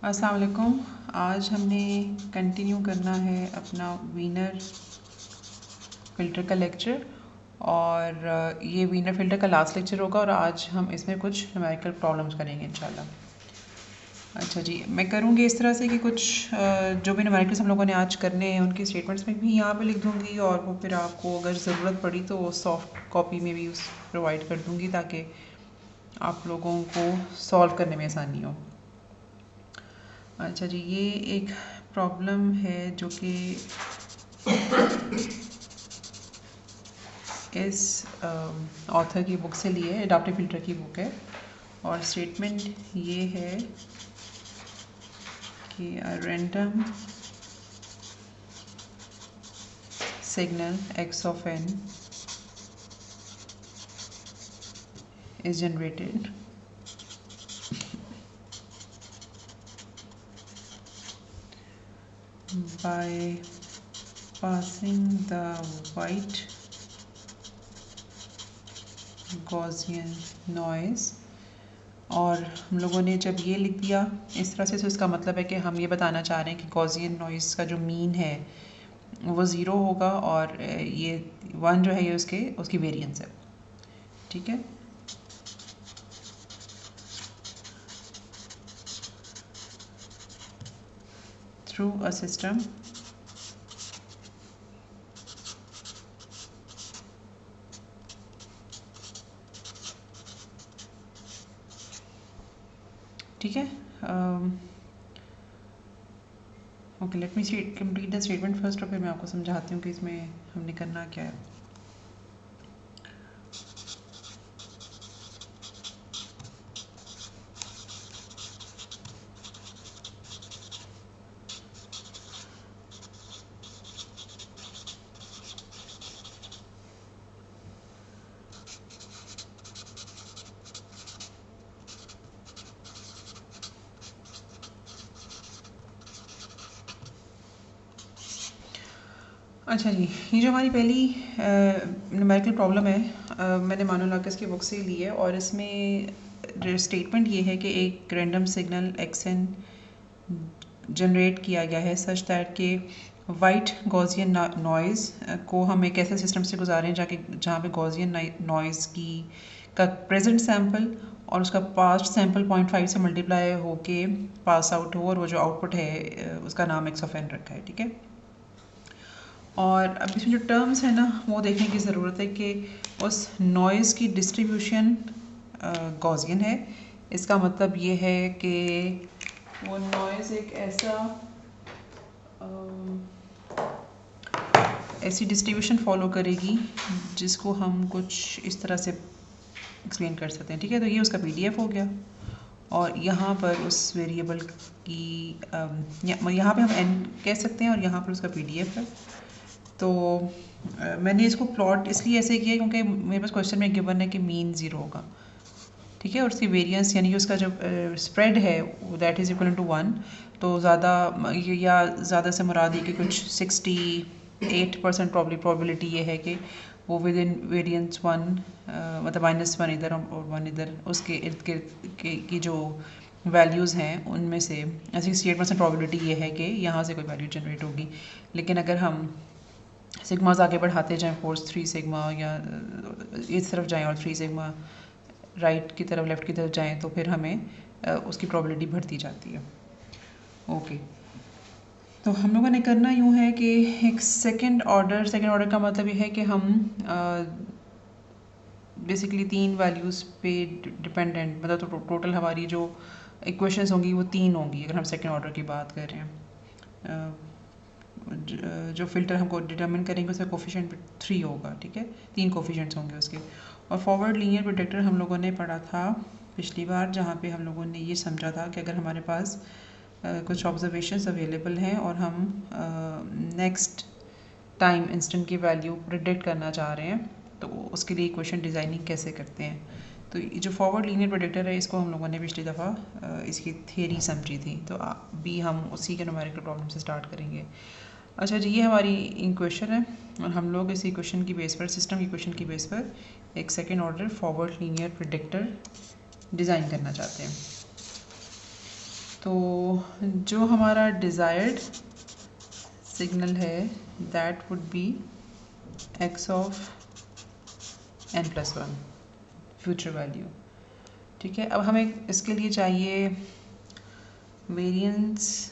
अस्सलाम वालेकुम। आज हमने कंटिन्यू करना है अपना वीनर फ़िल्टर का लेक्चर और ये वीनर फ़िल्टर का लास्ट लेक्चर होगा और आज हम इसमें कुछ न्यूमेरिकल प्रॉब्लम्स करेंगे इंशाल्लाह। अच्छा जी, मैं करूँगी इस तरह से कि कुछ जो भी न्यूमेरिकल्स हम लोगों ने आज करने हैं उनकी स्टेटमेंट्स में भी यहाँ पे लिख दूँगी और वो फिर आपको अगर ज़रूरत पड़ी तो वो सॉफ्ट कॉपी में भी उस प्रोवाइड कर दूँगी ताकि आप लोगों को सॉल्व करने में आसानी हो। अच्छा जी, ये एक प्रॉब्लम है जो कि इस ऑथर की बुक से लिए है, एडाप्टिव फ़िल्टर की बुक है और स्टेटमेंट ये है कि random signal x of n is generated by passing the white Gaussian noise। और हम लोगों ने जब ये लिख दिया इस तरह से तो इसका मतलब है कि हम ये बताना चाह रहे हैं कि गॉसियन नॉइज़ का जो मीन है वो ज़ीरो होगा और ये वन जो है ये उसकी वेरिएंस है। ठीक है, थ्रू अ सिस्टम ठीक है। Okay, let me complete the statement first और फिर मैं आपको समझाती हूँ कि इसमें हमने करना क्या है। अच्छा जी, ये जो हमारी पहली न्यूमेरिकल प्रॉब्लम है मैंने मानो लाकस की बुक से ली है और इसमें स्टेटमेंट ये है कि एक रैंडम सिग्नल xn जनरेट किया गया है सच दैट के वाइट गॉसियन नॉइज़ को हम एक ऐसे सिस्टम से गुजारें जहाँ पे गॉसियन नॉइज़ की का प्रेजेंट सैम्पल और उसका पास्ट सैम्पल 0.5 से मल्टीप्लाई होके पास आउट हो और वो जो आउटपुट है उसका नाम x of n रखा है। ठीक है, और अब इसमें जो टर्म्स है ना वो देखने की ज़रूरत है कि उस नॉइज़ की डिस्ट्रीब्यूशन गॉसियन है। इसका मतलब ये है कि वो नॉइज़ एक ऐसी डिस्ट्रीब्यूशन फॉलो करेगी जिसको हम कुछ इस तरह से एक्सप्लेन कर सकते हैं। ठीक है, तो ये उसका PDF हो गया और यहाँ पर उस वेरिएबल की यहाँ पे हम n कह सकते हैं और यहाँ पर उसका PDF है। तो मैंने इसको प्लॉट इसलिए ऐसे किया क्योंकि मेरे पास क्वेश्चन में गिवन है कि मीन ज़ीरो होगा। ठीक है, और उसकी वेरिएंस यानी कि उसका जो स्प्रेड है दैट इज़ इक्वल टू 1। तो ज़्यादा से मुराद ये कि कुछ 68% प्रोबेबिलिटी ये है कि वो विद इन वेरिएंस 1 मतलब -1 इधर और 1 इधर उसके इर्द गिर्द की जो वैल्यूज़ हैं उनमें से 68% प्रोबेबिलिटी ये है कि यहाँ से कोई वैल्यू जनरेट होगी। लेकिन अगर हम सिग्मास आगे बढ़ाते जाएं, फोर्स 3 सिग्मा या इस तरफ जाएं और 3 सिग्मा राइट की तरफ लेफ़्ट की तरफ जाएं तो फिर हमें उसकी प्रोबेबिलिटी बढ़ती जाती है। ओके, तो हम लोगों ने करना यूँ है कि एक सेकंड ऑर्डर का मतलब ये है कि हम बेसिकली 3 वैल्यूज़ पे डिपेंडेंट मतलब तो टोटल हमारी जो इक्वेशंस होंगी वो 3 होंगी अगर हम सेकंड ऑर्डर की बात कर रहे हैं। जो फ़िल्टर हमको डिटरमिन करेंगे उसका कोफिशिएंट 3 होगा। ठीक है, 3 कोफिशिएंट्स होंगे उसके। और फॉरवर्ड लीनियर प्रेडिक्टर हम लोगों ने पढ़ा था पिछली बार जहाँ पे हम लोगों ने ये समझा था कि अगर हमारे पास कुछ ऑब्जर्वेशंस अवेलेबल हैं और हम नेक्स्ट टाइम इंस्टेंट की वैल्यू प्रिडिक्ट करना चाह रहे हैं तो उसके लिए इक्वेशन डिज़ाइनिंग कैसे करते हैं। तो ये जो फॉरवर्ड लीनियर प्रेडिक्टर है इसको हम लोगों ने पिछली दफ़ा इसकी थियरी समझी थी, तो भी हम उसी के न्यूमेरिकल प्रॉब्लम से स्टार्ट करेंगे। अच्छा जी, ये हमारी इक्वेशन है और हम लोग इस इक्वेशन की बेस पर सिस्टम इक्वेशन की बेस पर एक second order forward linear predictor design करना चाहते हैं। तो जो हमारा डिज़ायर्ड सिग्नल है that would B x of n+1 future value. ठीक है, अब हमें इसके लिए चाहिए वेरिएंस,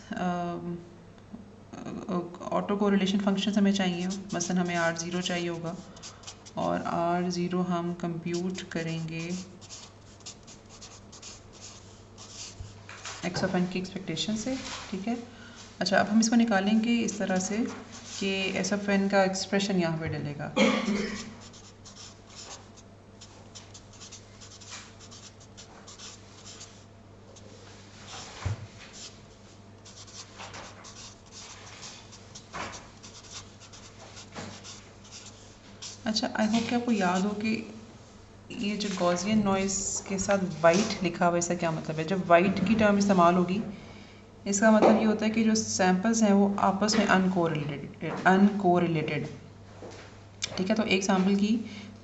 ऑटो कोरिलेशन फंक्शन हमें चाहिए, मसलन हमें R0 चाहिए होगा और R0 हम कंप्यूट करेंगे x ऑफ n की एक्सपेक्टेशन से। ठीक है, अच्छा अब हम इसको निकालेंगे इस तरह से कि s ऑफ n का एक्सप्रेशन यहाँ पे डलेगा। अच्छा, आई होप कि आपको याद हो कि ये जो गॉसियन नॉइस के साथ वाइट लिखा हुआ है, इसका क्या मतलब है? जब वाइट की टर्म इस्तेमाल होगी इसका मतलब ये होता है कि जो सैम्पल्स हैं वो आपस में अनकोरिलेटेड। ठीक है, तो एक सैम्पल की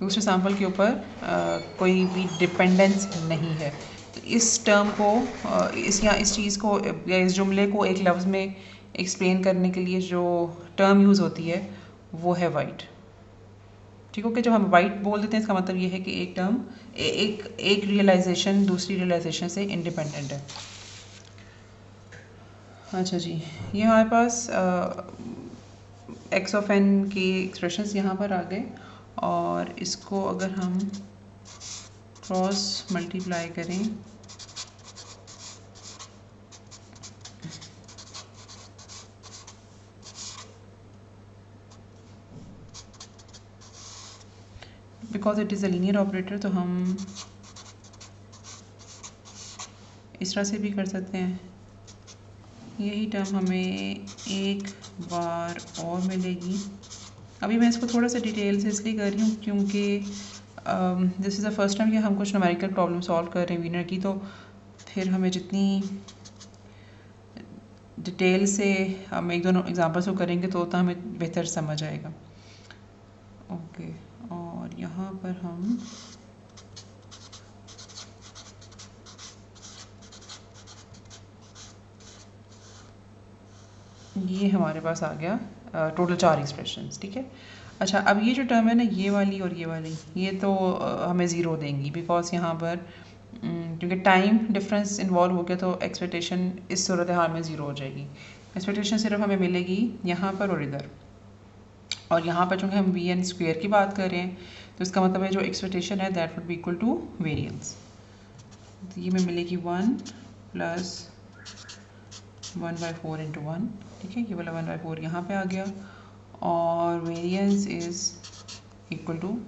दूसरे सैम्पल के ऊपर कोई भी डिपेंडेंस नहीं है। तो इस टर्म को इस चीज़ को या इस जुमले को एक लफ्ज़ में एक्सप्लेन करने के लिए जो टर्म यूज़ होती है वो है वाइट। ठीक है, कि जब हम वाइट बोल देते हैं इसका मतलब ये है कि एक टर्म एक रियलाइजेशन दूसरी रियलाइजेशन से इंडिपेंडेंट है। अच्छा जी, ये हमारे पास x ऑफ n की एक्सप्रेशंस यहाँ पर आ गए और इसको अगर हम क्रॉस मल्टीप्लाई करें because it is a linear operator, तो हम इस तरह से भी कर सकते हैं। यही टर्म हमें एक बार और मिलेगी। अभी मैं इसको थोड़ा सा डिटेल से इसलिए कर रही हूँ क्योंकि this is the first time कि हम कुछ न्यूमेरिकल प्रॉब्लम सॉल्व कर रहे हैं वीनर की, तो फिर हमें जितनी डिटेल से हम एक दोनों एग्जांपल्स को करेंगे तो उतना हमें बेहतर समझ आएगा। ओके, और यहाँ पर हम ये हमारे पास आ गया टोटल 4 एक्सप्रेशंस। ठीक है, अच्छा अब ये जो टर्म है ना, ये वाली और ये वाली, ये तो हमें ज़ीरो देंगी बिकॉज यहाँ पर क्योंकि टाइम डिफरेंस इन्वॉल्व हो गया तो एक्सपेक्टेशन इस सूरत हाल में ज़ीरो हो जाएगी। एक्सपेक्टेशन सिर्फ हमें मिलेगी यहाँ पर और इधर, और यहाँ पर चूँकि हम वी एन स्क्वेयर की बात कर रहे हैं तो इसका मतलब है जो एक्सपेक्टेशन है that would be equal to variance. तो ये में मिलेगी 1 प्लस 1/4 इंटू 1। ठीक है, ये वाला 1/4 यहाँ पे आ गया और variance is equal to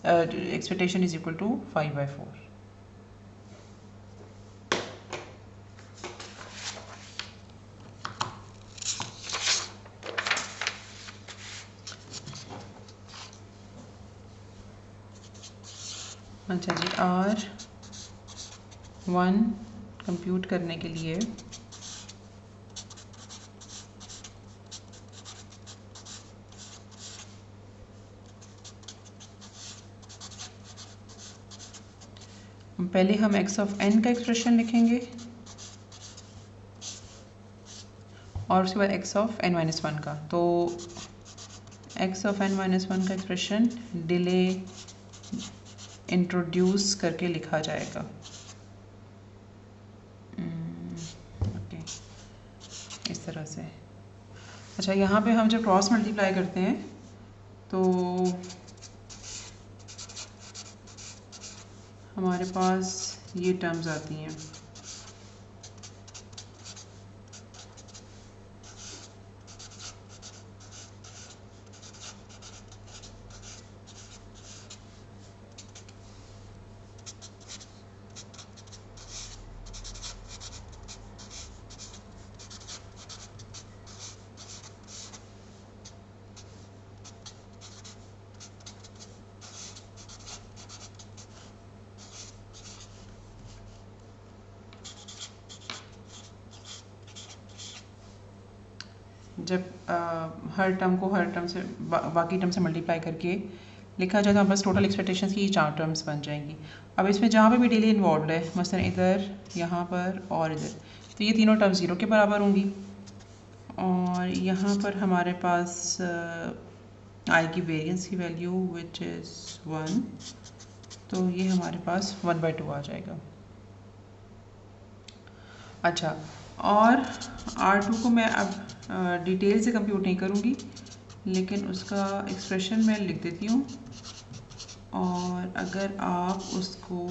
expectation is equal to 5/4। अच्छा जी, R1 कंप्यूट करने के लिए पहले हम x ऑफ n का एक्सप्रेशन लिखेंगे और उसके बाद x ऑफ n-1 का। तो x ऑफ n-1 का एक्सप्रेशन डिले इंट्रोड्यूस करके लिखा जाएगा। ओके, इस तरह से। अच्छा, यहाँ पे हम जब क्रॉस मल्टीप्लाई करते हैं तो हमारे पास ये टर्म्स आती हैं। जब हर टर्म को हर टर्म से बाकी टर्म से मल्टीप्लाई करके लिखा जाए तो हमारे पास टोटल एक्सपेक्टेशंस की 4 टर्म्स बन जाएंगी। अब इसमें जहाँ पे भी डिले इन्वॉल्व है, मसलन इधर, यहाँ पर और इधर, तो ये तीनों टर्म्स 0 के बराबर होंगी। और यहाँ पर हमारे पास आएगी वेरिएंस की वैल्यू विच इज़ 1, तो ये हमारे पास 1/2 आ जाएगा। अच्छा, और R2 को मैं अब डिटेल से कंप्यूट नहीं करूँगी, लेकिन उसका एक्सप्रेशन मैं लिख देती हूँ, और अगर आप उसको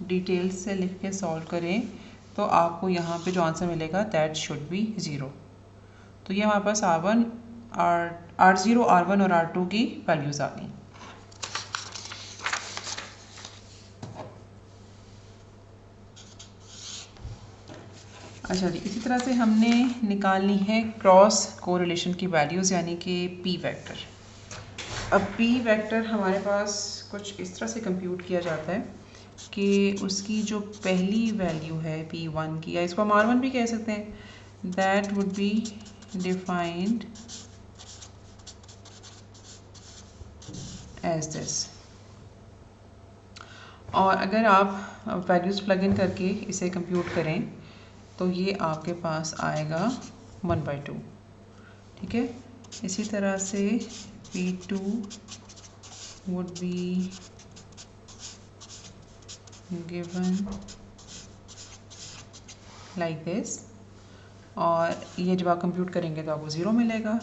डिटेल से लिख के सॉल्व करें तो आपको यहाँ पे जो आंसर मिलेगा दैट शुड बी 0। तो ये हमारे पास R1, R0, R1 और R2 की वैल्यूज़ आ गई। अच्छा जी, इसी तरह से हमने निकालनी है क्रॉस कोरिलेशन की वैल्यूज़, यानी कि P वेक्टर। अब P वेक्टर हमारे पास कुछ इस तरह से कंप्यूट किया जाता है कि उसकी जो पहली वैल्यू है P1 की, या इसको हम R1 भी कह सकते हैं, that would be defined as this. और अगर आप वैल्यूज़ प्लग इन करके इसे कंप्यूट करें तो ये आपके पास आएगा 1/2, ठीक है। इसी तरह से P2 would be given like this, और ये जब आप कंप्यूट करेंगे तो आपको 0 मिलेगा।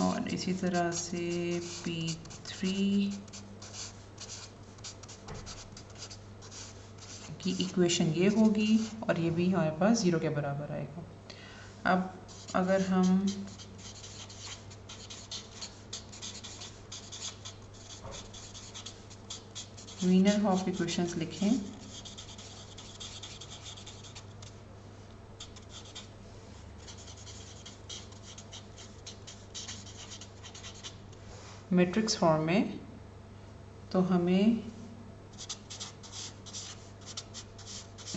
और इसी तरह से P3 की इक्वेशन ये होगी, और ये भी हमारे पास 0 के बराबर आएगा। अब अगर हम वीनर-हॉफ इक्वेशंस लिखें, मैट्रिक्स फॉर्म में, तो हमें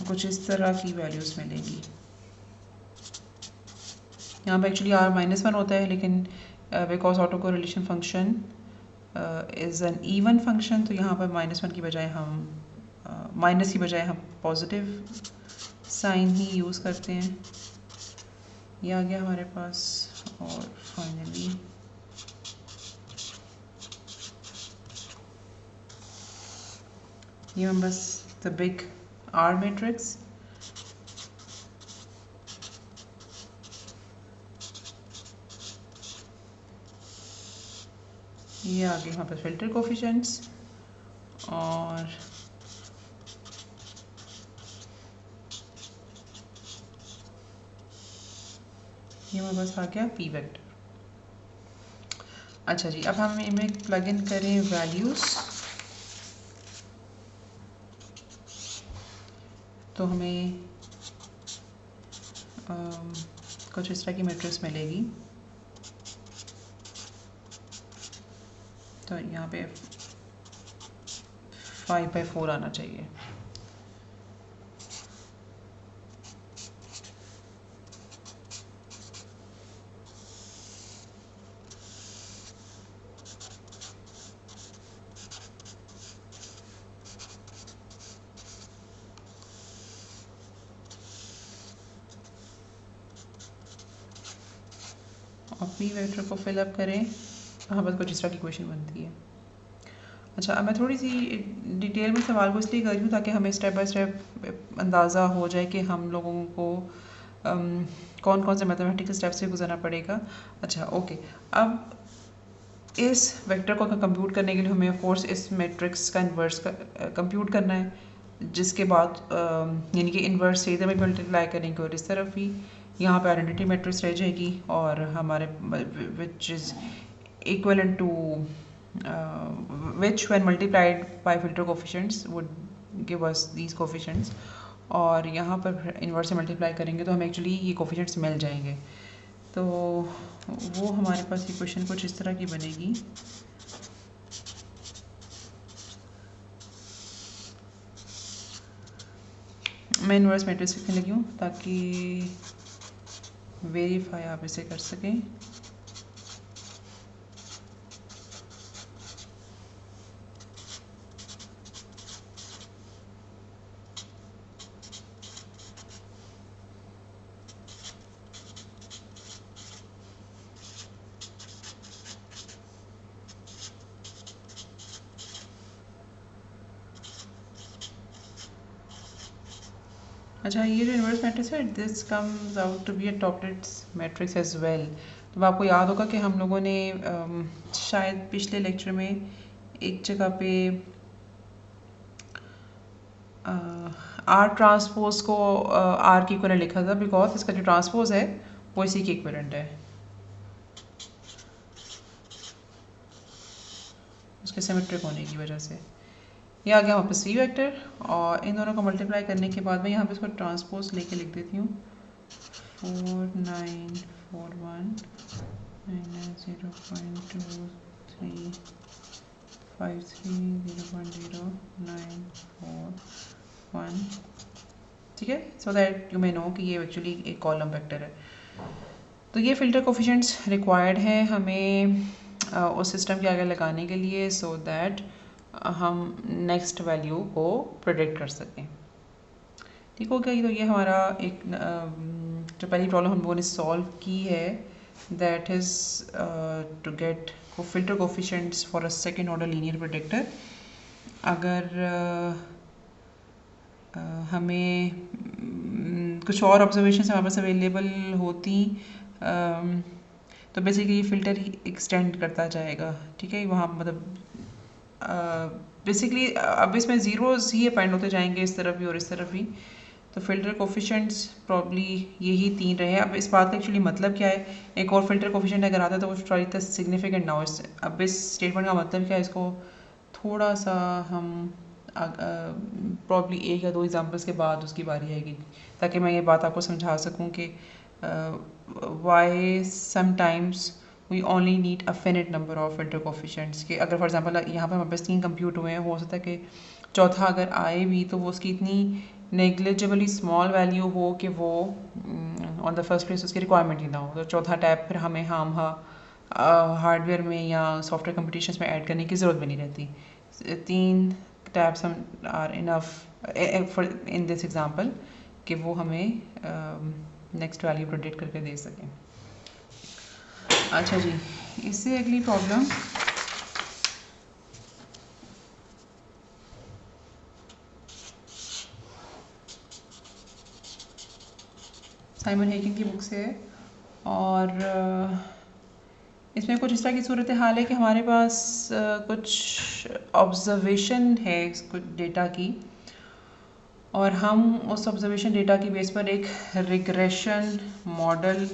कुछ इस तरह की वैल्यूज़ मिलेंगी। यहाँ पे एक्चुअली R-1 होता है, लेकिन because auto correlation function is an even function, तो यहाँ पर -1 की बजाय हम माइनस की बजाय हम पॉजिटिव साइन ही यूज़ करते हैं। ये आ गया हमारे पास। और फाइनली ये बस द बिग R मैट्रिक्स, ये आगे यहाँ पर फिल्टर कोफिशिएंट्स, और ये हमारे पास आ गया P वेक्टर। अच्छा जी, अब हम इनमें प्लग इन करें वैल्यूज़, तो हमें कुछ इस तरह की मैट्रिक्स मिलेगी। तो यहाँ पे 5/4 आना चाहिए। और P वेक्टर को फिलअप करें तो हमारे पास कुछ इस तरह की क्वेश्चन बनती है। अच्छा, अब मैं थोड़ी सी डिटेल में सवाल को इसलिए कर रही हूँ ताकि हमें स्टेप बाय स्टेप अंदाज़ा हो जाए कि हम लोगों को कौन कौन से मैथमेटिकल स्टेप से गुजरना पड़ेगा। अच्छा ओके, अब इस वेक्टर को कंप्यूट करने के लिए हमें ऑफ कोर्स इस मैट्रिक्स का इन्वर्स कंप्यूट करना है, जिसके बाद यानी कि इन्वर्स से इधर भी मल्टीप्लाई करेंगे और इस तरफ भी। यहाँ पे आइडेंटिटी मैट्रिक्स रह जाएगी, और हमारे which is equivalent to which when multiplied by filter coefficients would give us these coefficients, और यहाँ पर इन्वर्स से मल्टीप्लाई करेंगे तो हमें एक्चुअली ये कोफिशिएंट्स मिल जाएंगे। तो वो हमारे पास इक्वेशन कुछ इस तरह की बनेगी। मैं इन्वर्स मैट्रिक्स लिखने लगी हूँ ताकि वेरीफाई आप इसे कर सकें। अच्छा, ये जो इन्वर्स मैट्रिक्स है this comes out to be a Toeplitz matrix as well. तो आपको याद होगा कि हम लोगों ने शायद पिछले लेक्चर में एक जगह पे आर ट्रांसपोज को आर की इक्विवेलेंट लिखा था, बिकॉज इसका जो ट्रांसपोज है वो इसी की इक्विवेलेंट है, उसके सिमेट्रिक होने की वजह से। ये आ गया वहाँ पे सी वेक्टर, और इन दोनों को मल्टीप्लाई करने के बाद मैं यहाँ पे इसको ट्रांसपोज लेके लिख देती हूँ 4941 -0.23530941, ठीक है, so that you may know कि ये एक्चुअली एक कॉलम वेक्टर है। तो ये फिल्टर कोफिशिएंट्स रिक्वायर्ड है हमें उस सिस्टम के आगे लगाने के लिए, सो दैट हम नेक्स्ट वैल्यू को प्रेडिक्ट कर सकें। ठीक हो गया। तो ये हमारा एक जो पहली प्रॉब्लम हम लोगों ने सॉल्व की है, that is to get filter coefficients for a second order linear predictor. अगर हमें कुछ और ऑब्जर्वेशन हमारे पास अवेलेबल होती तो बेसिकली फ़िल्टर ही एक्सटेंड करता जाएगा, ठीक है। वहाँ मतलब बेसिकली अब इसमें ज़ीरोज़ ही अपेंड होते जाएंगे इस तरफ भी और इस तरफ भी, तो फ़िल्टर कोफिशिएंट्स प्रॉब्ली यही तीन रहे। अब इस बात का एक्चुअली मतलब क्या है, एक और फ़िल्टर कोफिशिएंट अगर आता है तो वो थोड़ी सा सिग्निफिकेंट ना हो। अब इस स्टेटमेंट का मतलब क्या है, इसको थोड़ा सा हम प्रॉब्ली एक या दो एग्जांपल्स के बाद उसकी बारी आएगी, ताकि मैं ये बात आपको समझा सकूं कि why sometimes we only need a finite number of filter coefficients. कि अगर फॉर एग्जांपल यहाँ पर हमारे पास 3 कंप्यूट हुए हैं, हो सकता है कि चौथा अगर आए भी तो वो उसकी इतनी नेग्लिजिबली स्मॉल वैल्यू हो कि वो ऑन द फर्स्ट प्लेस उसकी रिक्वायरमेंट ही ना हो, तो चौथा टैब फिर हमें हार्डवेयर में या सॉफ्टवेयर कंपटीशंस में ऐड करने की ज़रूरत भी नहीं रहती। 3 टैब्स हम are enough in this example कि वो हमें नेक्स्ट वैल्यू प्रेडिक्ट करके दे सकें। अच्छा जी, इससे अगली प्रॉब्लम साइमन हेकिंग की बुक से है, और इसमें कुछ इस तरह की सूरत हाल है कि हमारे पास कुछ ऑब्जर्वेशन है कुछ डेटा की, और हम उस ऑब्जर्वेशन डेटा की बेस पर एक रिग्रेशन मॉडल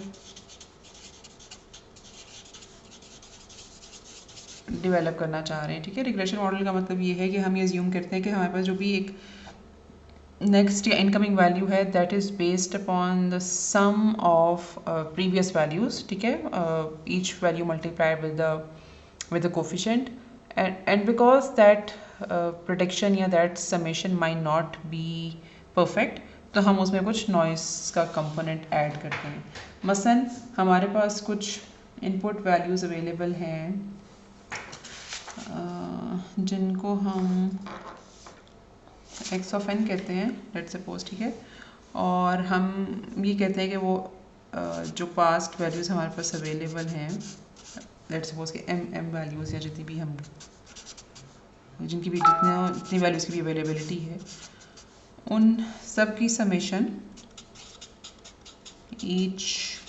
डेवलप करना चाह रहे हैं, ठीक है। रिग्रेशन मॉडल का मतलब ये है कि हम ये अज्यूम करते हैं कि हमारे पास जो भी एक नेक्स्ट या इनकमिंग वैल्यू है that is based upon the sum of previous values, ठीक है, each value multiplied with the coefficient, and because that prediction या that summation might not be perfect, तो हम उसमें कुछ नॉइस का कंपोनेंट ऐड करते हैं। मसलन हमारे पास कुछ इनपुट वैल्यूज़ अवेलेबल हैं जिनको हम x ऑफ n कहते हैं, लेट्स सपोज, ठीक है, और हम ये कहते हैं कि वो जो पास्ट वैल्यूज़ हमारे पास अवेलेबल हैं, लेट्स सपोज कि m वैल्यूज़ या जितनी भी हम जिनकी भी जितनी वैल्यूज़ की भी अवेलेबिलिटी है, उन सब की summation each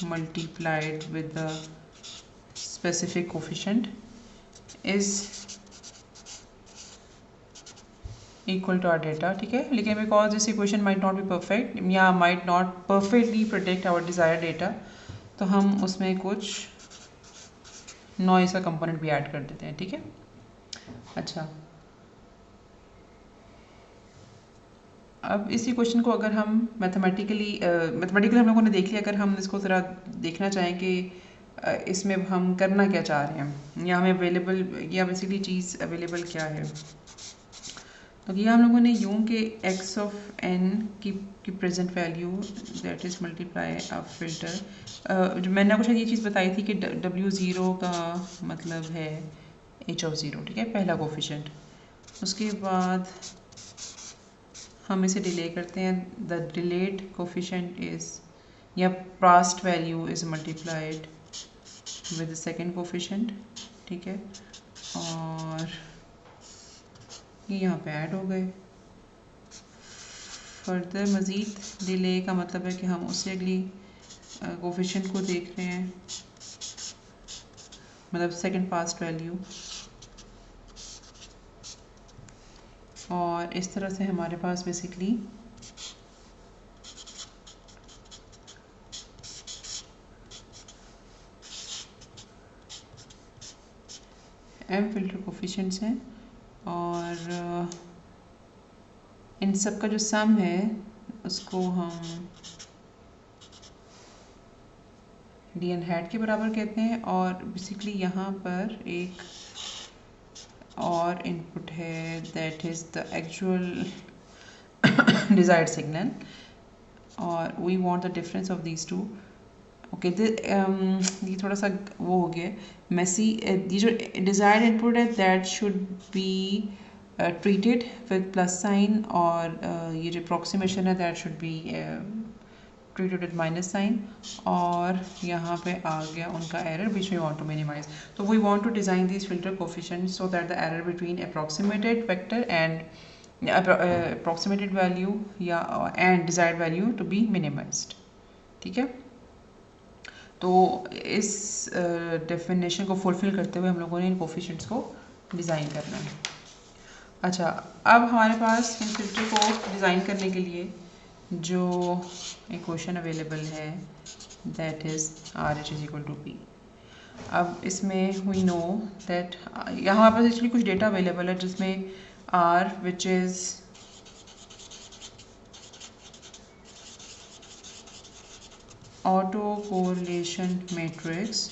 multiplied with the specific coefficient is equal to our data, ठीक है। लेकिन because this equation might not be perfect या might not perfectly predict our desire data, तो हम उसमें कुछ नॉइस का कंपोनेंट भी ऐड कर देते हैं, ठीक है। अच्छा, अब इस इक्वेशन को अगर हम मैथमेटिकली हम लोगों ने देख लिया, अगर हम इसको ज़रा देखना चाहें कि इसमें हम करना क्या चाह रहे हैं या हमें अवेलेबल या बेसिकली चीज़ अवेलेबल क्या है, तो ये हम लोगों ने यूं कि x ऑफ n की present value that is multiply of filter, जो मैंने आपको शायद ये चीज़ बताई थी कि W0 का मतलब है h ऑफ 0, ठीक है, पहला कोफिशिएंट। उसके बाद हम इसे डिले करते हैं, द डिलेड कोफिशिएंट इज़ या past value is multiplied with the second coefficient, ठीक है, और ये यहाँ पे ऐड हो गए। फर्दर मज़ीद डिले का मतलब है कि हम उससे अगली कोफिशिएंट को देख रहे हैं, मतलब सेकंड पास्ट वैल्यू। और इस तरह से हमारे पास बेसिकली एम फिल्टर कोफिशिएंट्स हैं और इन सब का जो सम है उसको हम डी एन हैट के बराबर कहते हैं। और बेसिकली यहाँ पर एक और इनपुट है that is the actual desired signal और we want the difference of these two. Okay, ये थोड़ा सा वो हो गया मैसी। ये जो डिज़ायर्ड इनपुट है that should be treated with plus sign और ये जो अप्रॉक्सीमेशन है that should be treated with minus sign। और यहाँ पे आ गया उनका error which we want to minimize। तो we want to design these filter coefficients so that the error between approximated vector and approximated value या and desired value to be minimized। ठीक है, तो इस definition को fulfill करते हुए हम लोगों ने इन coefficients को डिज़ाइन करना है। अच्छा, अब हमारे पास इन filter को डिज़ाइन करने के लिए जो इक्वेशन अवेलेबल है that is R H is equal to P. अब इसमें वी नो दैट यहाँ पर एक्चुअली कुछ डेटा अवेलेबल है जिसमें R which is auto correlation matrix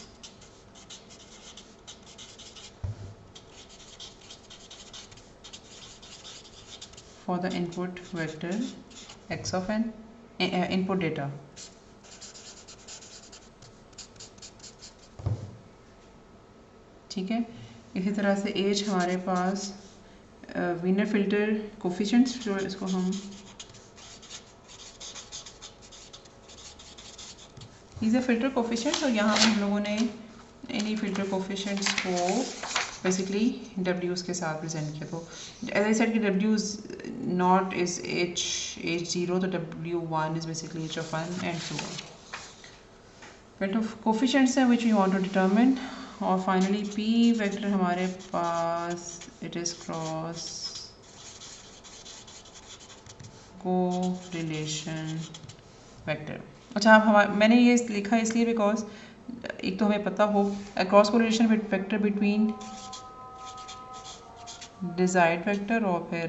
for the input vector x of n input data. ठीक है, इसी तरह से एज हमारे पास वीनर फिल्टर कोफिशिएंट्स जो इसको हम these are filter coefficients और यहाँ पे हम लोगों ने इन्हीं फिल्टर कोफिशिएंट्स को बेसिकली W's के साथ प्रेजेंट किया। तो एज आई सेड कि W नॉट इज H0 तो W1 is basically H of 1 and so on। Filter coefficients हैं which we want to determine. और फाइनली P वेक्टर हमारे पास it is cross correlation vector. अच्छा, अब मैंने ये लिखा इसलिए बिकॉज एक तो हमें पता हो cross correlation vector between desired vector और फिर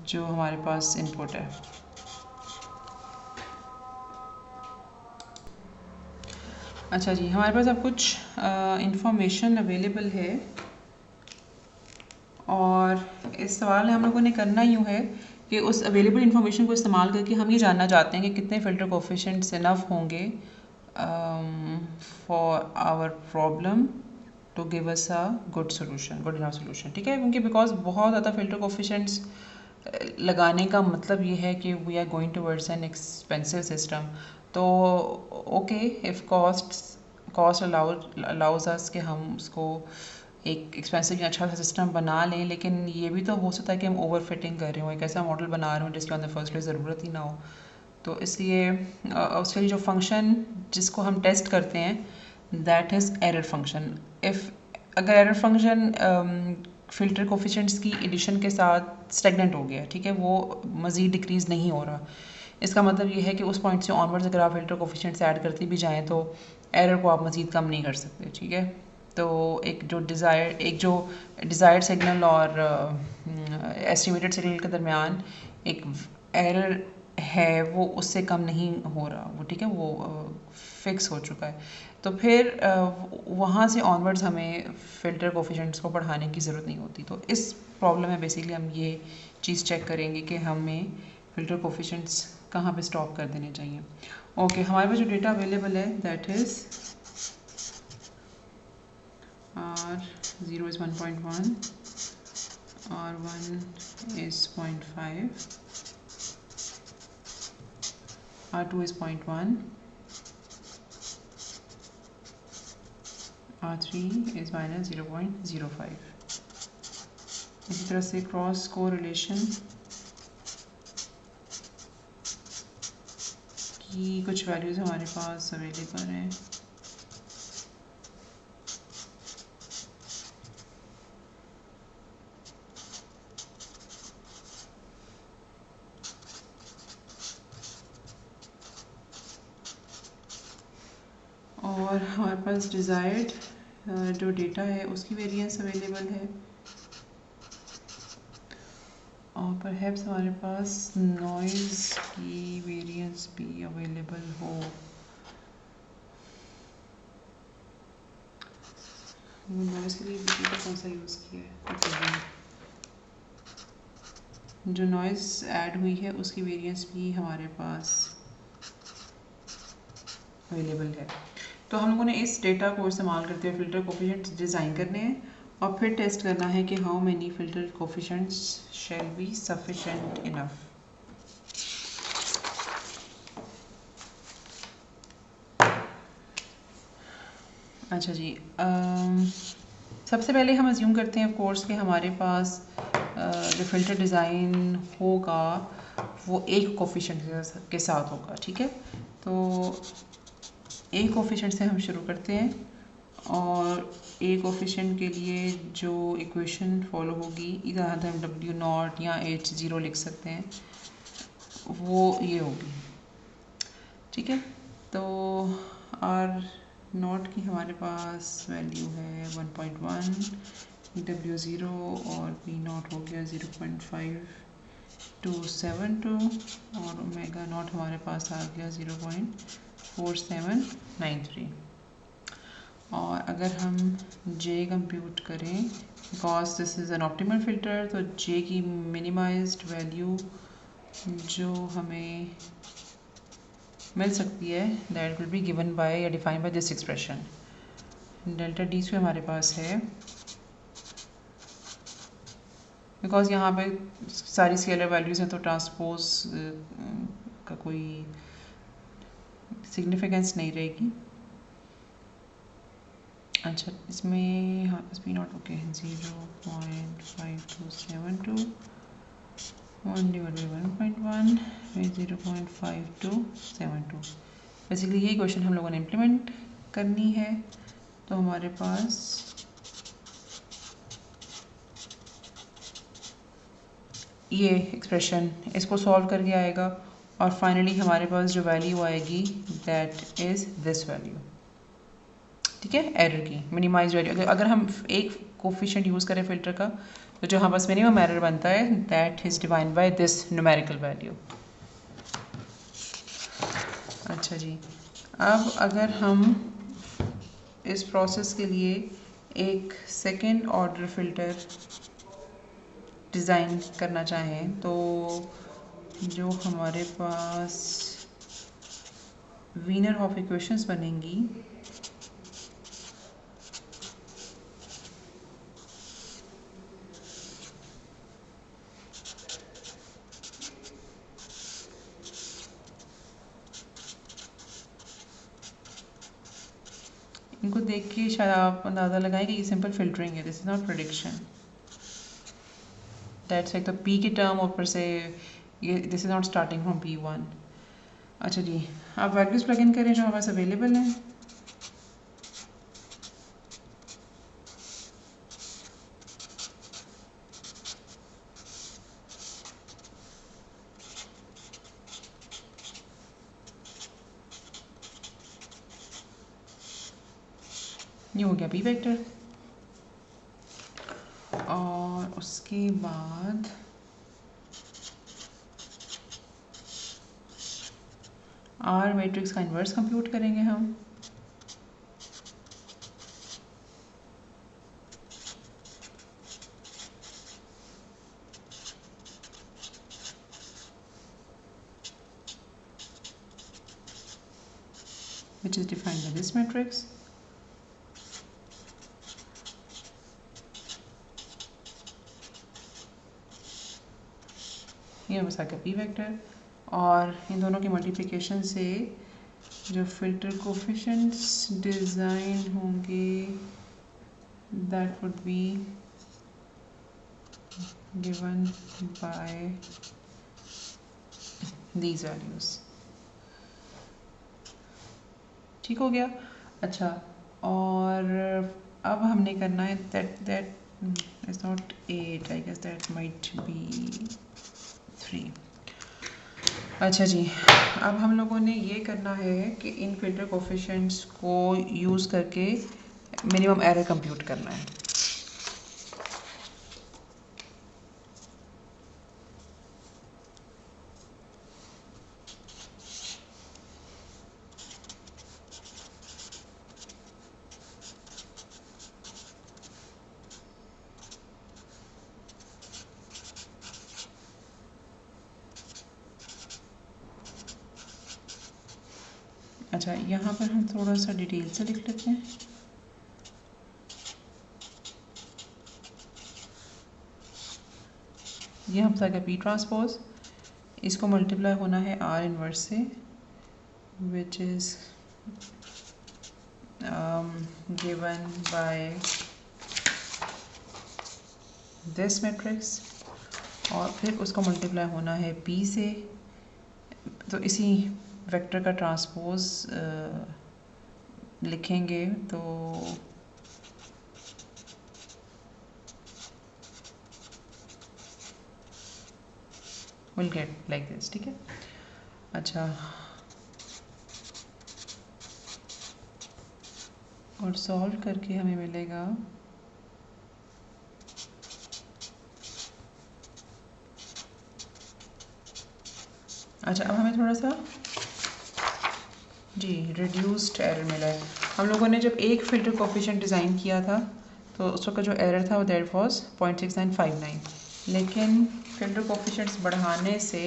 जो हमारे पास इनपुट है। अच्छा जी, हमारे पास अब कुछ इंफॉर्मेशन अवेलेबल है और इस सवाल में हम लोगों ने करना यूँ है कि उस अवेलेबल इंफॉर्मेशन को इस्तेमाल करके हम ये जानना चाहते हैं कि कितने फ़िल्टर कोफिशिएंट्स इनफ होंगे for our problem to give us a good solution, good enough solution. ठीक है, क्योंकि बिकॉज बहुत ज़्यादा फ़िल्टर कोफिशिएंट्स लगाने का मतलब ये है कि we are going towards an expensive system. तो okay, if cost allows us कि हम उसको एक एक्सपेंसिव अच्छा सा सिस्टम बना लें, लेकिन ये भी तो हो सकता है कि हम ओवर फिटिंग कर रहे हो, एक ऐसा मॉडल बना रहे हो जिसकी ऑन द फर्स्ट प्लेस ज़रूरत ही ना हो। तो इसलिए उसके लिए जो फंक्शन जिसको हम टेस्ट करते हैं दैट इज़ एरर फंक्शन। अगर एरर फंक्शन फ़िल्टर कोफिशिएंट्स की एडिशन के साथ स्टेगनेंट हो गया, ठीक है, वो मज़ीद डिक्रीज़ नहीं हो रहा, इसका मतलब ये है कि उस पॉइंट से ऑनवर्ड्स अगर आप फ़िल्टर कोफिशिएंट्स ऐड करते भी जाएँ तो एरर को आप मज़ीद कम नहीं कर सकते। ठीक है, तो एक जो डिज़ायर्ड सिग्नल और एस्टिमेटेड सिग्नल के दरमियान एक एरर है वो उससे कम नहीं हो रहा, वो ठीक है, वो फिक्स हो चुका है। तो फिर वहाँ से ऑनवर्ड्स हमें फ़िल्टर कोफिशिएंट्स को बढ़ाने की ज़रूरत नहीं होती। तो इस प्रॉब्लम में बेसिकली हम ये चीज़ चेक करेंगे कि हमें फ़िल्टर कोफिशिएंट्स कहाँ पे स्टॉप कर देने चाहिए। ओके, हमारे पास जो डेटा अवेलेबल है that is R0 is 1.1, R1 is 0.5, R2 is 0.1, R3 is minus 0.05। इसी तरह से क्रॉस कोरिलेशन की कुछ वैल्यूज़ हमारे पास अवेलेबल हैं। और हमारे पास डिज़ायर्ड जो डेटा है उसकी वेरिएंस अवेलेबल है, और परहैप्स हमारे पास नॉइज़ की वेरिएंस भी अवेलेबल हो। नॉइज़ के लिए डेटा कौन सा यूज़ किया है? जो नॉइज़ ऐड हुई है उसकी वेरिएंस भी हमारे पास अवेलेबल है। तो हम लोगों ने इस डेटा को इस्तेमाल करते हुए फ़िल्टर कोफिशिएंट्स डिज़ाइन करने हैं और फिर टेस्ट करना है कि how many filter coefficients shall be sufficient enough. अच्छा जी, सबसे पहले हम अज्यूम करते हैं कोर्स के हमारे पास जो फ़िल्टर डिज़ाइन होगा वो एक कोफिशिएंट के साथ होगा, ठीक है। तो एक कोफिशिएंट से हम शुरू करते हैं और ए कोफिशिएंट के लिए जो इक्वेशन फॉलो होगी, इधर हम डब्ल्यू नॉट या एच ज़ीरो लिख सकते हैं, वो ये होगी, ठीक है। तो आर नॉट की हमारे पास वैल्यू है 1.1, डब्ल्यू ज़ीरो और पी नॉट हो गया 0.5272 और ओमेगा नॉट हमारे पास आ गया 0.4793। और अगर हम J कंप्यूट करें, because this is an optimal filter, तो J की मिनिमाइज्ड वैल्यू जो हमें मिल सकती है that will be given by या define by this expression. Delta D square हमारे पास है, बिकॉज यहाँ पे सारी स्केलर वैल्यूज़ हैं तो ट्रांसपोज का कोई सिग्निफिकेंस नहीं रहेगी। अच्छा, इसमें हाँ बस P not okay 0.5272 1 divide by 1.1 0.5272। Basically यही क्वेश्चन हम लोगों ने इम्प्लीमेंट करनी है। तो हमारे पास ये एक्सप्रेशन इसको सॉल्व करके आएगा और फाइनली हमारे पास जो वैल्यू आएगी दैट इज़ दिस वैल्यू, ठीक है, एरर की मिनिमाइज वैल्यू। अगर हम एक कोफिशिएंट यूज़ करें फ़िल्टर का, तो जो हमारे पास मिनिमम एरर बनता है that is defined by this numerical value. अच्छा जी, अब अगर हम इस प्रोसेस के लिए एक सेकेंड ऑर्डर फ़िल्टर डिज़ाइन करना चाहें, तो जो हमारे पास वीनर हॉफ इक्वेशंस बनेंगी, इनको देख के शायद आप अंदाज़ा लगाएं कि ये सिंपल फिल्टरिंग है, this is not prediction. That's like the P की टर्म ऊपर से ये this is not starting from P1। अच्छा जी, आप वैल्यूज़ प्लग इन करें जो हमारे पास अवेलेबल हैं। ये हो गया P वेक्टर, और उसके बाद R मैट्रिक्स का इन्वर्स कंप्यूट करेंगे हम। which is defined by this matrix. ये बस आ गया P वेक्टर, और इन दोनों की मल्टीप्लिकेशन से जो फिल्टर कोफिशिएंट्स डिज़ाइन होंगे that would B given bye these values. ठीक हो गया। अच्छा, और अब हमने करना है that is not 8, I guess that might be 3। अच्छा जी, अब हम लोगों ने ये करना है कि इन फिल्टर कोफिशिएंट्स को यूज़ करके मिनिमम एरर कंप्यूट करना है। अच्छा, यहाँ पर हम थोड़ा सा डिटेल से लिख लेते हैं। ये हम जाएगा पी ट्रांसपोज, इसको मल्टीप्लाई होना है आर इनवर्स से, which is given by this matrix, और फिर उसको मल्टीप्लाई होना है पी से। तो इसी वेक्टर का ट्रांसपोज लिखेंगे तो विल गेट लाइक दिस। ठीक है। अच्छा, और सॉल्व करके हमें मिलेगा अच्छा, अब हमें थोड़ा सा जी रिड्यूस्ड एरर मिला है। हम लोगों ने जब एक फ़िल्टर कोफिशिएंट डिज़ाइन किया था तो उस वक्त का जो एरर था वो दैट वाज 0.6959, लेकिन फ़िल्टर कोफिशिएंट्स बढ़ाने से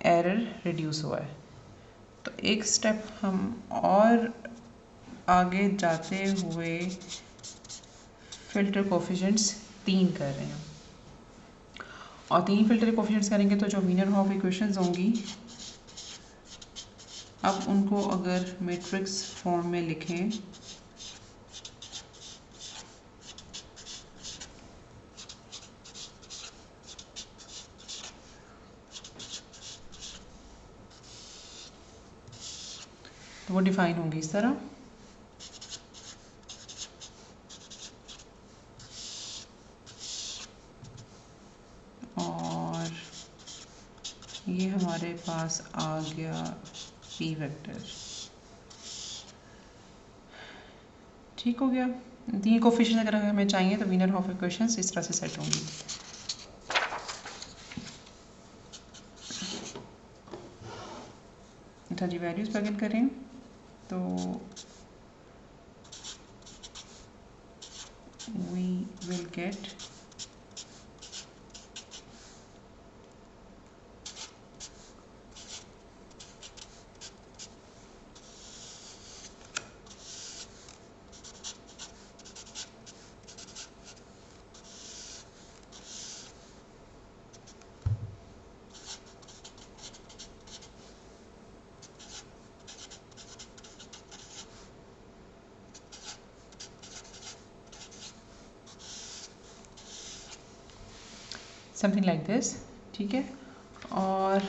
एरर रिड्यूस हुआ है। तो एक स्टेप हम और आगे जाते हुए फ़िल्टर कोफिशिएंट्स 3 कर रहे हैं, और 3 फ़िल्टर कोफिशिएंट्स करेंगे तो जो वीनर-हॉफ इक्वेशंस होंगी, अब उनको अगर मैट्रिक्स फॉर्म में लिखें तो वो डिफाइन होंगी इस तरह। और ये हमारे पास आ गया पी वेक्टर। ठीक हो गया। ये कोफिशिएंट अगर हमें चाहिए तो वीनर हॉफ इक्वेशंस इस तरह से सेट होंगी। अच्छा जी, वैल्यूज़ प्लग इन करें तो we will get something like this. ठीक है। और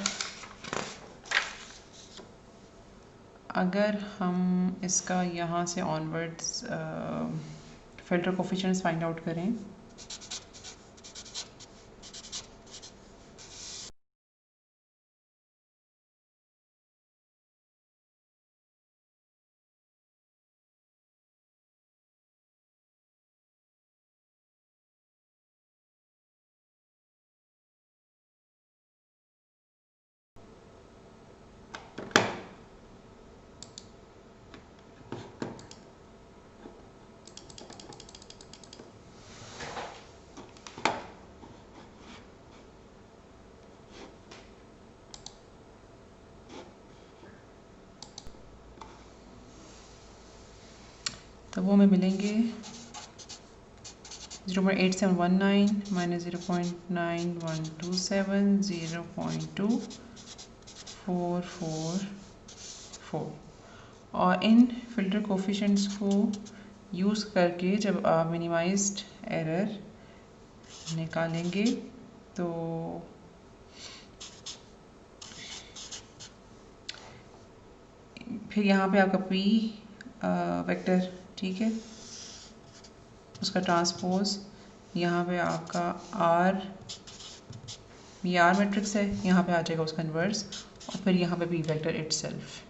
अगर हम इसका यहाँ से onwards filter coefficients find out करें तो वो हमें मिलेंगे 0.8719 माइनस 0.9127 0.2444। और इन फिल्टर कोफिशिएंट्स को यूज़ करके जब आप मिनिमाइज्ड एरर निकालेंगे तो फिर यहाँ पे आपका पी वेक्टर, ठीक है, उसका ट्रांसपोज, यहाँ पे आपका आर, ये आर मैट्रिक्स है, यहाँ पे आ जाएगा उसका इन्वर्स, और फिर यहाँ पे पी वेक्टर इटसेल्फ,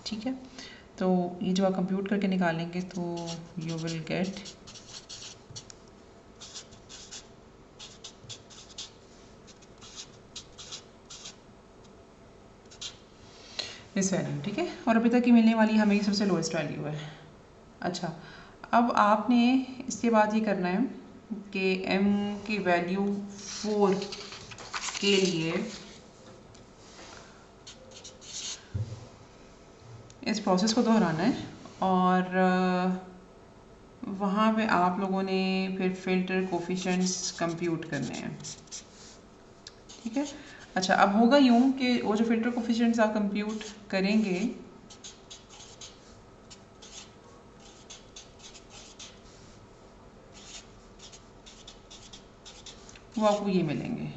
ठीक है। तो ये जब आप कंप्यूट करके निकालेंगे तो यू विल गेट इस वैल्यू, ठीक है। और अभी तक की मिलने वाली हमें सबसे लोएस्ट वैल्यू है। अच्छा, अब आपने इसके बाद ये करना है कि m की वैल्यू 4 के लिए इस प्रोसेस को दोहराना है, और वहाँ पे आप लोगों ने फिर फिल्टर कोफिशिएंट्स कंप्यूट करने हैं, ठीक है। अच्छा, अब होगा यूँ कि वो जो फिल्टर कोफिशिएंट्स आप कंप्यूट करेंगे वो आपको ये मिलेंगे,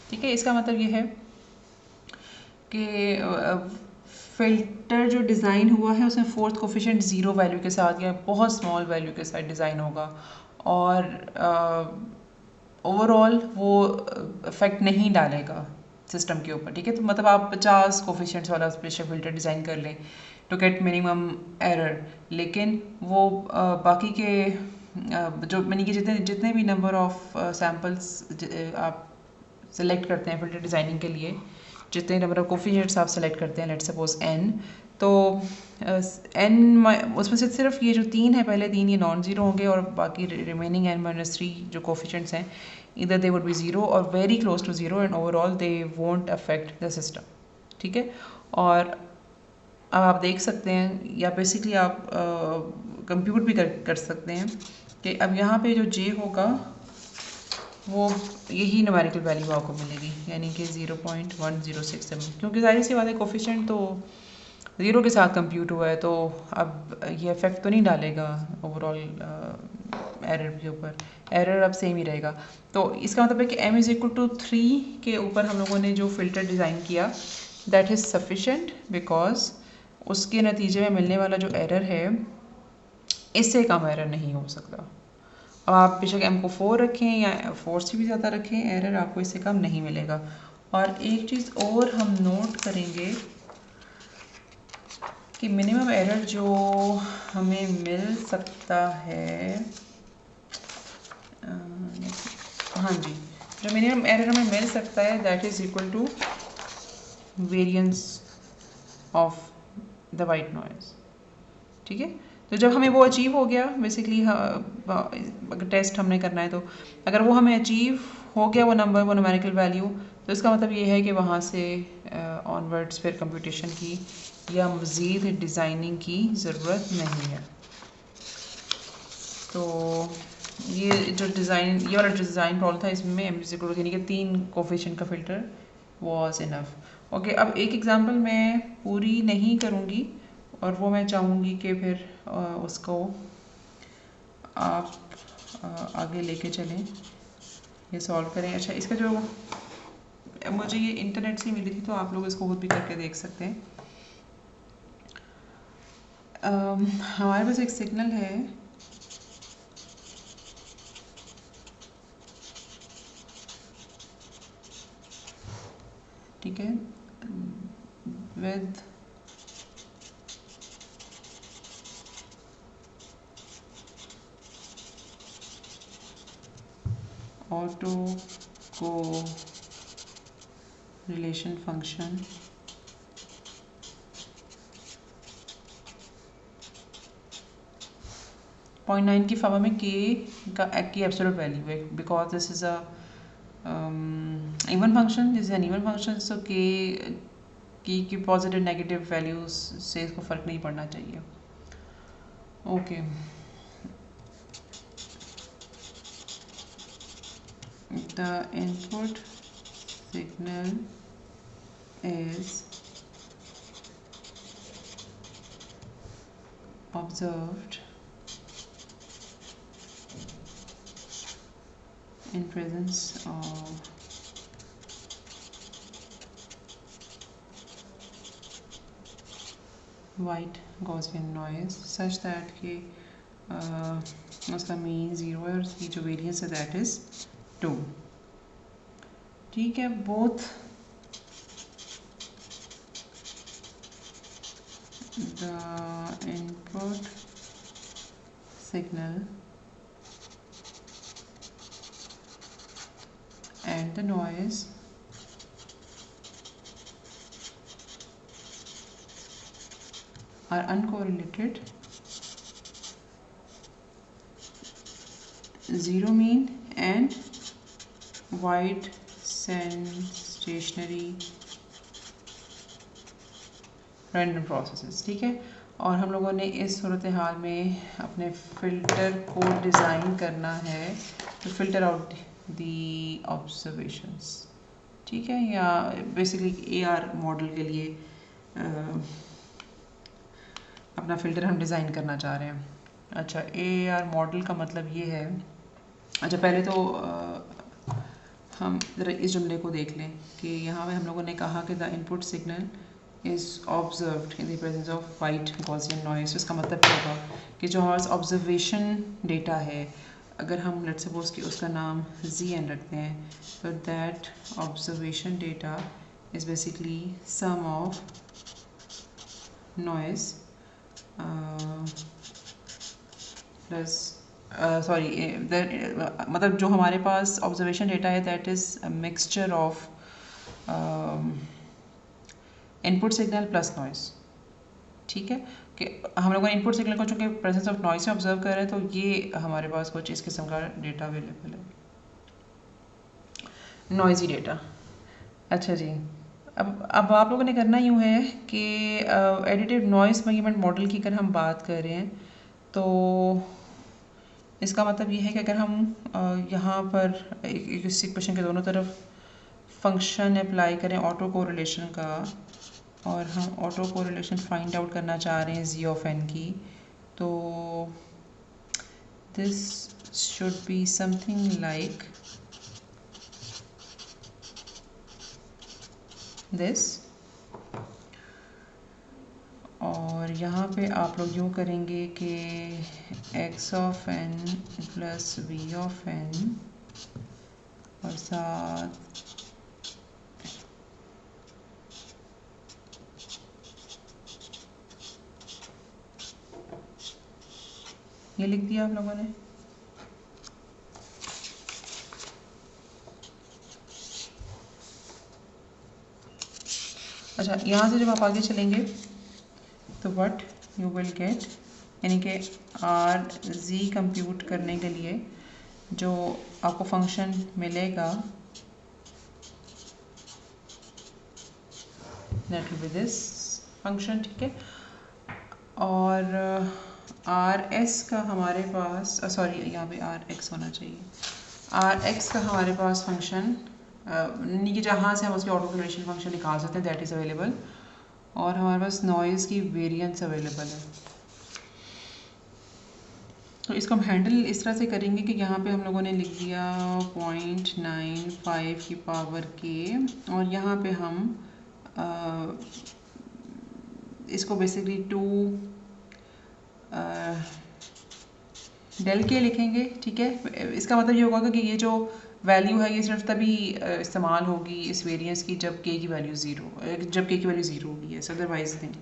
ठीक है। इसका मतलब ये है कि फिल्टर जो डिज़ाइन हुआ है उसमें फोर्थ कोफिशिएंट 0 वैल्यू के साथ या बहुत स्मॉल वैल्यू के साथ डिज़ाइन होगा, और ओवरऑल वो इफेक्ट नहीं डालेगा सिस्टम के ऊपर, ठीक है। तो मतलब आप 50 कोफिशिएंट्स वाला स्पेशल फिल्टर डिज़ाइन कर लें टू गेट मिनिमम एरर, लेकिन वो बाकी के जो मैंने कि जितने जितने भी नंबर ऑफ सैम्पल्स आप सेलेक्ट करते हैं फिल्टर डिज़ाइनिंग के लिए, जितने नंबर ऑफ कोफिशिएंट्स आप सेलेक्ट करते हैं, लेट्स सपोज n, तो n उसमें से सिर्फ ये जो 3 है, पहले 3 ये नॉन ज़ीरो होंगे, और बाकी रिमेनिंग n-3 जो कोफिशिएंट्स हैं इधर दे वुड बी ज़ीरो और very close to zero, and overall they won't affect the system, ठीक है। और अब आप देख सकते हैं, या बेसिकली आप कंप्यूट भी कर सकते हैं कि अब यहाँ पे जो j होगा वो यही न्यूमेरिकल वैल्यू आपको मिलेगी, यानी कि 0.1067, क्योंकि जाहिर सी बात है कोफिशिएंट तो 0 के साथ कंप्यूट हुआ है, तो अब ये इफेक्ट तो नहीं डालेगा ओवरऑल एरर के ऊपर, एरर अब सेम ही रहेगा। तो इसका मतलब है कि m इज़ इक्वल टू 3 के ऊपर हम लोगों ने जो फिल्टर डिज़ाइन किया दैट इज़ सफिशेंट, बिकॉज उसके नतीजे में मिलने वाला जो एरर है इससे कम एरर नहीं हो सकता। अब आप बेशक m को 4 रखें या 4 से भी ज़्यादा रखें, एरर आपको इससे कम नहीं मिलेगा। और एक चीज़ और हम नोट करेंगे कि मिनिमम एरर जो हमें मिल सकता है, हाँ जी, जो मिनिमम एरर हमें मिल सकता है that is equal to variance of the white noise, ठीक है। तो जब हमें वो अचीव हो गया, बेसिकली अगर टेस्ट हमने करना है तो अगर वो हमें अचीव हो गया वो नंबर, वो न्यूमेरिकल वैल्यू, तो इसका मतलब ये है कि वहाँ से ऑनवर्ड्स फिर कंप्यूटेशन की या मज़ीद डिज़ाइनिंग की ज़रूरत नहीं है। तो ये जो डिज़ाइन, ये वाला डिज़ाइन प्रॉब्लम था, इसमें एमसीक्यू यानी कि 3 कोफिशिएंट का फ़िल्टर वॉज इनफ। ओके, अब एक एग्जांपल मैं पूरी नहीं करूँगी, और वो मैं चाहूँगी कि फिर उसको आप आगे लेके चलें, ये सॉल्व करें। अच्छा, इसका जो मुझे ये इंटरनेट से मिली थी, तो आप लोग इसको खुद भी करके देख सकते हैं। हमारे पास एक सिग्नल है, ठीक है, with autocorrelation function point 9 की पावर में की एब्सोल्यूट वैल्यू है, because this is a even function, this is an even function, so की पॉजिटिव नेगेटिव वैल्यूज से इसको फ़र्क नहीं पड़ना चाहिए। Okay, the input signal is observed in presence of white Gaussian noise such that कि उसका मीन 0 है और उसकी जो वेरिएंस है दैट इज़ 2। ठीक है, both the input signal and the noise are uncorrelated, zero mean and wide stationary random processes। ठीक है, और हम लोगों ने इस सूरत हाल में अपने फ़िल्टर को डिज़ाइन करना है to filter out the observations। ठीक है, या बेसिकली AR मॉडल के लिए अपना फ़िल्टर हम डिज़ाइन करना चाह रहे हैं। अच्छा, AR मॉडल का मतलब ये है, अच्छा पहले तो हम ज़रा इस जुमले को देख लें कि यहाँ पे हम लोगों ने कहा कि the input signal is observed in the presence of white Gaussian noise. इसका मतलब क्या होगा कि जो हमारे ऑब्जर्वेशन डेटा है, अगर हम लेट्स सपोज कि उसका नाम ZN रखते हैं, तो that observation data is basically sum of noise plus मतलब जो हमारे पास ऑब्जर्वेशन डेटा है that is a mixture of input signal plus noise. ठीक है, कि हम लोगों ने इनपुट सिग्नल को चूँकि प्रेजेंस ऑफ नॉइस से ऑब्जर्व कर रहे हैं, तो ये हमारे पास कुछ इस किस्म का डेटा अवेलेबल है, नॉइजी डेटा। अच्छा जी, अब आप लोगों ने करना यूँ है कि एडिटिव नॉइस मेजरमेंट मॉडल की अगर हम बात कर रहे हैं, तो इसका मतलब ये है कि अगर हम यहाँ पर इस इक्वेशन के दोनों तरफ फंक्शन अप्लाई करें ऑटो कोरिलेशन का, और हम ऑटो कोरिलेशन फाइंड आउट करना चाह रहे हैं जी ऑफ एन की, तो this should be something like this. और यहाँ पे आप लोग यूँ करेंगे कि X of N plus V of N और साथ ये लिख दिया आप लोगों ने। अच्छा, यहाँ से जब आप आगे चलेंगे तो व्हाट यू विल गेट, यानी कि आर जी कंप्यूट करने के लिए जो आपको फंक्शन मिलेगा that will B this function. ठीक है, और आर एस का हमारे पास सॉरी यहाँ पे आर एक्स होना चाहिए, आर एक्स का हमारे पास फंक्शन यानी कि जहाँ से हम उसके ऑटो कोरिलेशन फंक्शन निकाल सकते हैं दैट इज़ अवेलेबल, और हमारे पास नॉइज़ की वेरिएंस अवेलेबल है। तो इसको हम हैंडल इस तरह से करेंगे कि यहाँ पे हम लोगों ने लिख दिया 0.95 की पावर के, और यहाँ पे हम इसको बेसिकली 2 डेल के लिखेंगे। ठीक है, इसका मतलब ये होगा कि ये जो वैल्यू है ये सिर्फ तभी इस्तेमाल होगी इस वेरिएंस की जब के की वैल्यू ज़ीरो होगी, यस, अदरवाइज नहीं।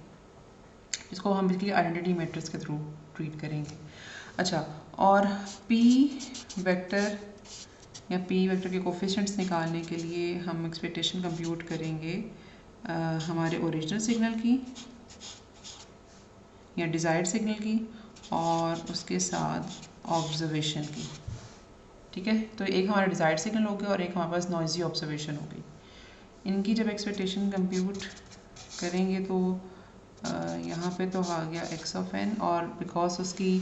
इसको हम बेसिकली आइडेंटिटी मैट्रिक्स के थ्रू ट्रीट करेंगे। अच्छा, और पी वेक्टर या पी वेक्टर के कोफिशिएंट्स निकालने के लिए हम एक्सपेक्टेशन कंप्यूट करेंगे हमारे ओरिजिनल सिग्नल की या डिज़ायर्ड सिग्नल की और उसके साथ ऑब्जर्वेशन की। ठीक है, तो एक हमारा डिज़ायर्ड सिग्नल हो गया और एक हमारे पास नॉइजी ऑब्जर्वेशन हो गई। इनकी जब एक्सपेक्टेशन कंप्यूट करेंगे तो यहाँ पे तो आ गया एक्स ऑफ एन, और बिकॉज उसकी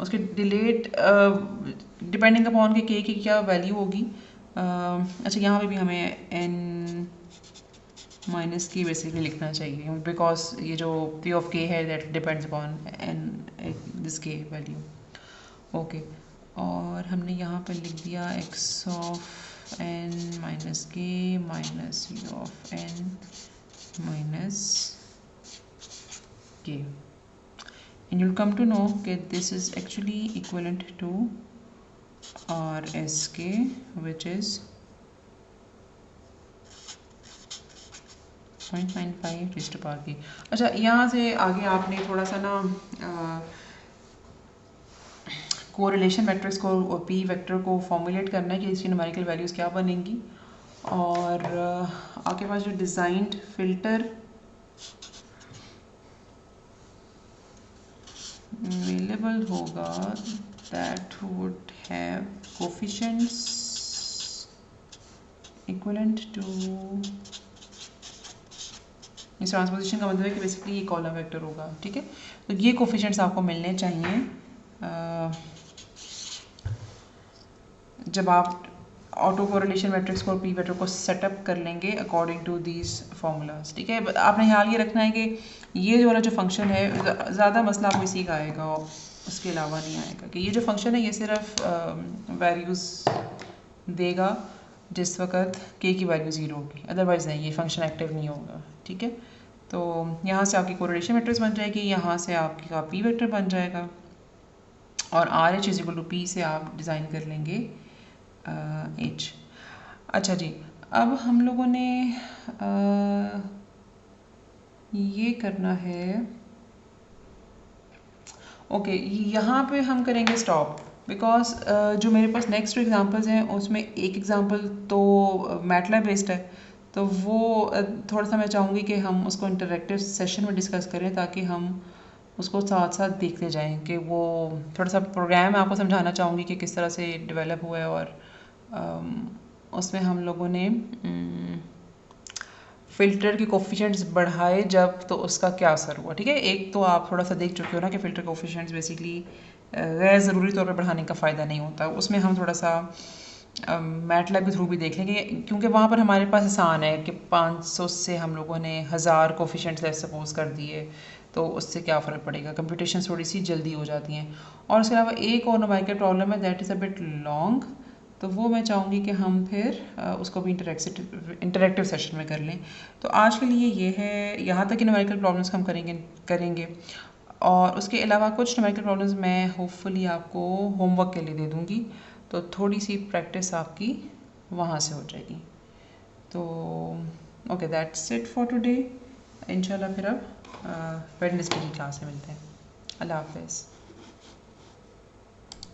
उसके डिलेड डिपेंडिंग अपॉन के की क्या वैल्यू होगी। अच्छा, यहाँ पे भी हमें एन माइनस की बेसिकली लिखना चाहिए बिकॉज ये जो पी ऑफ के है that depends upon N this K value. Okay, और हमने यहाँ पे लिख दिया X of n minus k minus u of n minus k, and you'll come to know that this is actually equivalent to rsk, which is 0.95 raised to power k. अच्छा, यहाँ से आगे आपने थोड़ा सा ना कोरिलेशन मैट्रिक्स को और पी वेक्टर को फॉर्मुलेट करना है कि इसकी न्यूमेरिकल वैल्यूज़ क्या बनेंगी, और आपके पास जो डिज़ाइंड फिल्टर अवेलेबल होगा that would have coefficients equivalent to, इस ट्रांसपोजिशन का मतलब है कि बेसिकली ये कॉलम वेक्टर होगा, ठीक है। तो ये कोफिशिएंट्स आपको मिलने चाहिए जब आप ऑटो कोरिलेशन मैट्रिक्स को और पी वेक्टर को सेटअप कर लेंगे अकॉर्डिंग टू दीज फार्मूलाज, ठीक है। आपने ख्याल ये रखना है कि ये जो वाला जो फंक्शन है, ज़्यादा मसला आपको इसी का आएगा, उसके अलावा नहीं आएगा, कि ये जो फंक्शन है ये सिर्फ वैल्यूज़ देगा जिस वक्त के की वैल्यू 0 होगी, अदरवाइज़ नहीं, ये फंक्शन एक्टिव नहीं होगा, ठीक है। तो यहाँ से आपकी कोरिलेशन मैट्रिक्स बन जाएगी, यहाँ से आपका पी वेक्टर बन जाएगा, और R H is equal to P से आप डिज़ाइन कर लेंगे एच। अच्छा जी, अब हम लोगों ने ये करना है, ओके, यहाँ पे हम करेंगे स्टॉप, बिकॉज जो मेरे पास नेक्स्ट एग्जांपल्स हैं उसमें एक एग्जांपल तो मैटलैब बेस्ड है, तो वो थोड़ा सा मैं चाहूँगी कि हम उसको इंटरेक्टिव सेशन में डिस्कस करें, ताकि हम उसको साथ साथ देखते जाएं कि वो थोड़ा सा प्रोग्राम मैं आपको समझाना चाहूँगी कि किस तरह से डेवलप हुआ है, और उसमें हम लोगों ने फ़िल्टर के कोफिशिएंट्स बढ़ाए जब, तो उसका क्या असर हुआ, ठीक है। एक तो आप थोड़ा सा देख चुके हो ना कि फ़िल्टर कोफिशिएंट्स बेसिकली गैर ज़रूरी तौर पे बढ़ाने का फ़ायदा नहीं होता, उसमें हम थोड़ा सा मैटलैब के थ्रू भी देख लेंगे, क्योंकि वहाँ पर हमारे पास आसान है कि 500 से हम लोगों ने 1000 कोफिशिएंट्स लेट्स सपोज कर दिए, तो उससे क्या फ़र्क पड़ेगा, कंप्यूटेशन थोड़ी सी जल्दी हो जाती हैं। और उसके अलावा एक और न्यूमेरिकल प्रॉब्लम है that is a bit long, तो वो मैं चाहूँगी कि हम फिर उसको भी इंटरेक्टिव सेशन में कर लें। तो आज के लिए ये है, यहाँ तक कि न्यूमेरिकल प्रॉब्लम्स हम करेंगे, और उसके अलावा कुछ न्यूमेरिकल प्रॉब्लम्स मैं होपफुली आपको होमवर्क के लिए दे दूँगी, तो थोड़ी सी प्रैक्टिस आपकी वहाँ से हो जाएगी। तो okay, that's it for today. इंशाल्लाह फिर अब वेडनेसडे की क्लास में मिलते हैं। अल्लाह हाफ़िज़।